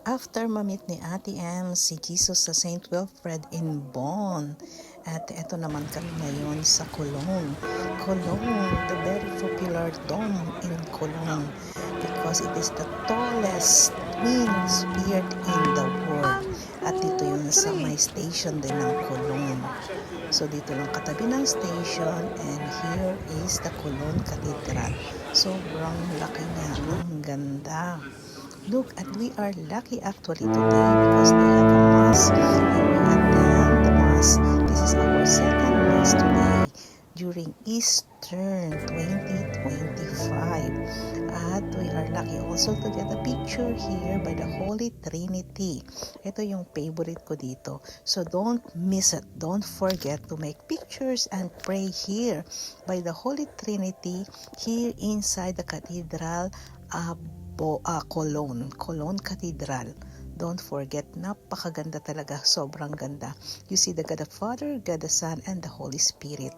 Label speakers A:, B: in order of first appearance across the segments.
A: After mamit ni Ate M si Jesus sa St. Wilfred in Bonn. At eto naman kami ngayon sa Cologne. Cologne, the very popular dome in Cologne because it is the tallest twin sphere in the world. At dito yun sa may station din ng Cologne. So dito lang katabi ng station and here is the Cologne Cathedral. Sobrang laki niya, ang ganda. Look, and we are lucky actually today because they have a mass and we attend the mass. This is our second mass today during Easter 2025. At we are lucky also to get a picture here by the Holy Trinity. Ito yung favorite ko dito. So don't miss it. Don't forget to make pictures and pray here by the Holy Trinity here inside the cathedral Cologne Cathedral. Don't forget, napakaganda talaga, sobrang ganda. You see the God the Father, God the Son, and the Holy Spirit.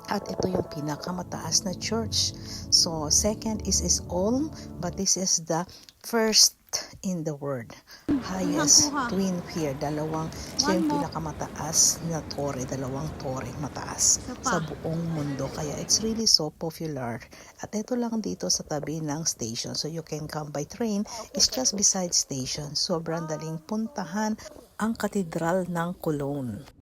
A: At ito yung pinakamataas na church. So, second is Ulm, but this is the first in the world. Highest twin pier, siya yung pinakamataas na tore, dalawang tore mataas sa buong mundo. Kaya it's really so popular. At ito lang dito sa tabi ng station. So you can come by train. It's just beside station. Sobrang daling puntahan ang katedral ng Cologne.